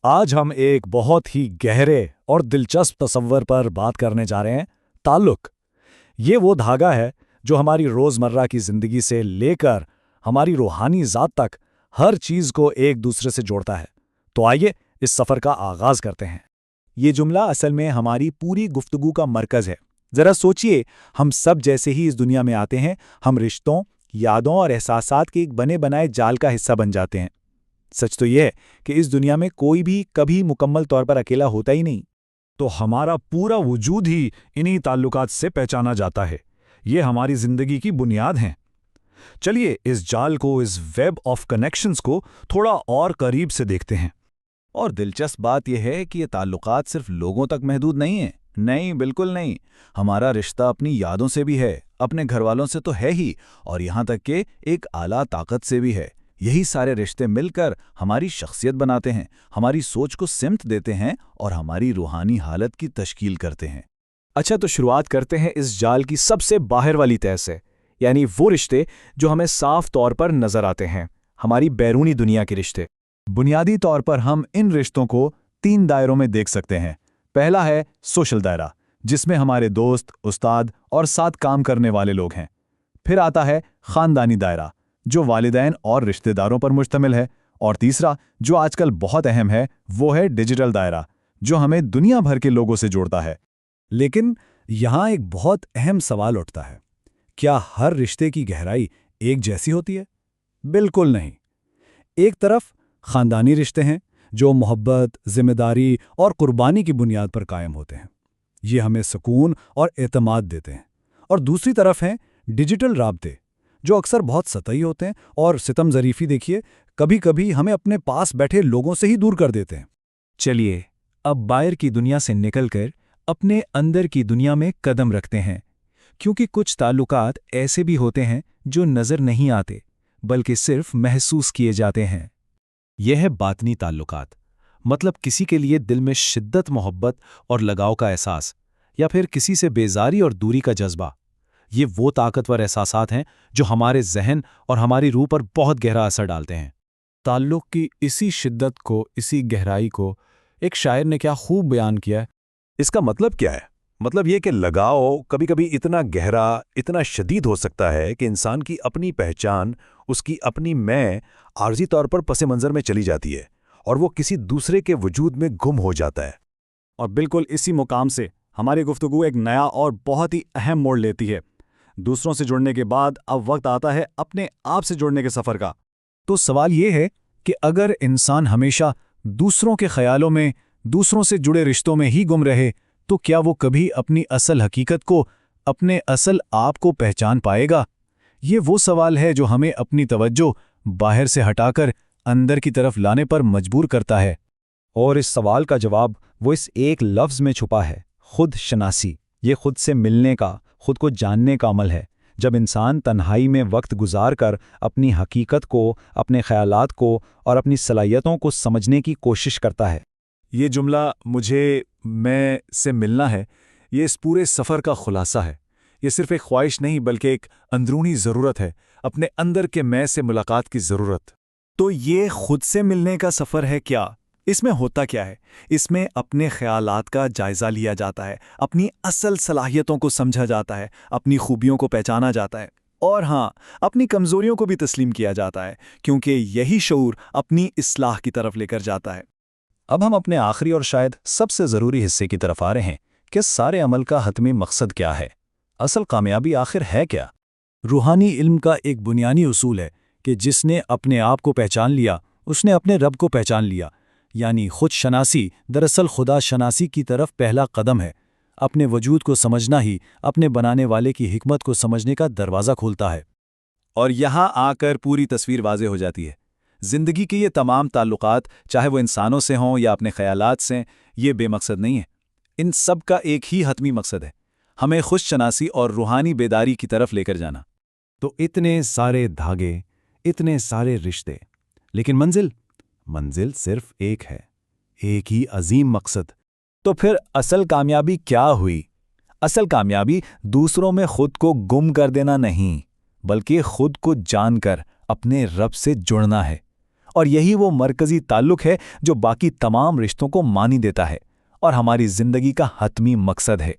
آج ہم ایک بہت ہی گہرے اور دلچسپ تصور پر بات کرنے جا رہے ہیں: تعلق۔ یہ وہ دھاگا ہے جو ہماری روزمرہ کی زندگی سے لے کر ہماری روحانی ذات تک ہر چیز کو ایک دوسرے سے جوڑتا ہے۔ تو آئیے اس سفر کا آغاز کرتے ہیں۔ یہ جملہ اصل میں ہماری پوری گفتگو کا مرکز ہے۔ ذرا سوچئے، ہم سب جیسے ہی اس دنیا میں آتے ہیں، ہم رشتوں، یادوں اور احساسات کے ایک بنے بنائے جال کا حصہ بن جاتے ہیں۔ سچ تو یہ ہے کہ اس دنیا میں کوئی بھی کبھی مکمل طور پر اکیلا ہوتا ہی نہیں۔ تو ہمارا پورا وجود ہی انہی تعلقات سے پہچانا جاتا ہے۔ یہ ہماری زندگی کی بنیاد ہیں۔ چلیے اس جال کو، اس ویب آف کنیکشنز کو تھوڑا اور قریب سے دیکھتے ہیں۔ اور دلچسپ بات یہ ہے کہ یہ تعلقات صرف لوگوں تک محدود نہیں ہیں۔ نہیں، بالکل نہیں۔ ہمارا رشتہ اپنی یادوں سے بھی ہے، اپنے گھر والوں سے تو ہے ہی، اور یہاں تک کہ ایک اعلیٰ طاقت سے بھی ہے۔ یہی سارے رشتے مل کر ہماری شخصیت بناتے ہیں، ہماری سوچ کو سمت دیتے ہیں اور ہماری روحانی حالت کی تشکیل کرتے ہیں۔ اچھا، تو شروعات کرتے ہیں اس جال کی سب سے باہر والی تہہ سے، یعنی وہ رشتے جو ہمیں صاف طور پر نظر آتے ہیں، ہماری بیرونی دنیا کے رشتے۔ بنیادی طور پر ہم ان رشتوں کو 3 دائروں میں دیکھ سکتے ہیں۔ پہلا ہے سوشل دائرہ، جس میں ہمارے دوست، استاد اور ساتھ کام کرنے والے لوگ ہیں۔ پھر آتا ہے خاندانی دائرہ، جو والدین اور رشتہ داروں پر مشتمل ہے۔ اور تیسرا، جو آج کل بہت اہم ہے، وہ ہے ڈیجیٹل دائرہ، جو ہمیں دنیا بھر کے لوگوں سے جوڑتا ہے۔ لیکن یہاں ایک بہت اہم سوال اٹھتا ہے: کیا ہر رشتے کی گہرائی ایک جیسی ہوتی ہے؟ بالکل نہیں۔ ایک طرف خاندانی رشتے ہیں جو محبت، ذمہ داری اور قربانی کی بنیاد پر قائم ہوتے ہیں۔ یہ ہمیں سکون اور اعتماد دیتے ہیں۔ اور دوسری طرف ہیں ڈیجیٹل رابطے، جو اکثر بہت سطحی ہوتے ہیں اور ستم ظریفی دیکھیے، کبھی کبھی ہمیں اپنے پاس بیٹھے لوگوں سے ہی دور کر دیتے ہیں۔ چلیے اب باہر کی دنیا سے نکل کر اپنے اندر کی دنیا میں قدم رکھتے ہیں، کیونکہ کچھ تعلقات ایسے بھی ہوتے ہیں جو نظر نہیں آتے بلکہ صرف محسوس کیے جاتے ہیں۔ یہ ہے باطنی تعلقات، مطلب کسی کے لیے دل میں شدت محبت اور لگاؤ کا احساس، یا پھر کسی سے بیزاری اور دوری کا جذبہ۔ یہ وہ طاقتور احساسات ہیں جو ہمارے ذہن اور ہماری روح پر بہت گہرا اثر ڈالتے ہیں۔ تعلق کی اسی شدت کو، اسی گہرائی کو ایک شاعر نے کیا خوب بیان کیا ہے۔ اس کا مطلب کیا ہے؟ مطلب یہ کہ لگاؤ کبھی کبھی اتنا گہرا، اتنا شدید ہو سکتا ہے کہ انسان کی اپنی پہچان، اس کی اپنی میں عارضی طور پر پس منظر میں چلی جاتی ہے اور وہ کسی دوسرے کے وجود میں گم ہو جاتا ہے۔ اور بالکل اسی مقام سے ہماری گفتگو ایک نیا اور بہت ہی اہم موڑ لیتی ہے۔ دوسروں سے جڑنے کے بعد اب وقت آتا ہے اپنے آپ سے جڑنے کے سفر کا۔ تو سوال یہ ہے کہ اگر انسان ہمیشہ دوسروں کے خیالوں میں، دوسروں سے جڑے رشتوں میں ہی گم رہے، تو کیا وہ کبھی اپنی اصل حقیقت کو، اپنے اصل آپ کو پہچان پائے گا؟ یہ وہ سوال ہے جو ہمیں اپنی توجہ باہر سے ہٹا کر اندر کی طرف لانے پر مجبور کرتا ہے۔ اور اس سوال کا جواب وہ اس ایک لفظ میں چھپا ہے: خود شناسی۔ یہ خود سے ملنے کا، خود کو جاننے کا عمل ہے۔ جب انسان تنہائی میں وقت گزار کر اپنی حقیقت کو، اپنے خیالات کو اور اپنی صلاحیتوں کو سمجھنے کی کوشش کرتا ہے۔ یہ جملہ مجھے میں سے ملنا ہے، یہ اس پورے سفر کا خلاصہ ہے۔ یہ صرف ایک خواہش نہیں بلکہ ایک اندرونی ضرورت ہے، اپنے اندر کے میں سے ملاقات کی ضرورت۔ تو یہ خود سے ملنے کا سفر ہے کیا؟ اس میں ہوتا کیا ہے؟ اس میں اپنے خیالات کا جائزہ لیا جاتا ہے، اپنی اصل صلاحیتوں کو سمجھا جاتا ہے، اپنی خوبیوں کو پہچانا جاتا ہے، اور ہاں، اپنی کمزوریوں کو بھی تسلیم کیا جاتا ہے، کیونکہ یہی شعور اپنی اصلاح کی طرف لے کر جاتا ہے۔ اب ہم اپنے آخری اور شاید سب سے ضروری حصے کی طرف آ رہے ہیں کہ سارے عمل کا حتمی مقصد کیا ہے؟ اصل کامیابی آخر ہے کیا؟ روحانی علم کا ایک بنیادی اصول ہے کہ جس نے اپنے آپ کو پہچان لیا، اس نے اپنے رب کو پہچان لیا۔ یعنی خود شناسی دراصل خدا شناسی کی طرف پہلا قدم ہے۔ اپنے وجود کو سمجھنا ہی اپنے بنانے والے کی حکمت کو سمجھنے کا دروازہ کھولتا ہے۔ اور یہاں آ کر پوری تصویر واضح ہو جاتی ہے۔ زندگی کے یہ تمام تعلقات، چاہے وہ انسانوں سے ہوں یا اپنے خیالات سے، یہ بے مقصد نہیں ہے۔ ان سب کا ایک ہی حتمی مقصد ہے: ہمیں خود شناسی اور روحانی بیداری کی طرف لے کر جانا۔ تو اتنے سارے دھاگے، اتنے سارے رشتے، لیکن منزل صرف ایک ہے، ایک ہی عظیم مقصد۔ تو پھر اصل کامیابی کیا ہوئی؟ اصل کامیابی دوسروں میں خود کو گم کر دینا نہیں، بلکہ خود کو جان کر اپنے رب سے جڑنا ہے۔ اور یہی وہ مرکزی تعلق ہے جو باقی تمام رشتوں کو معنی دیتا ہے اور ہماری زندگی کا حتمی مقصد ہے۔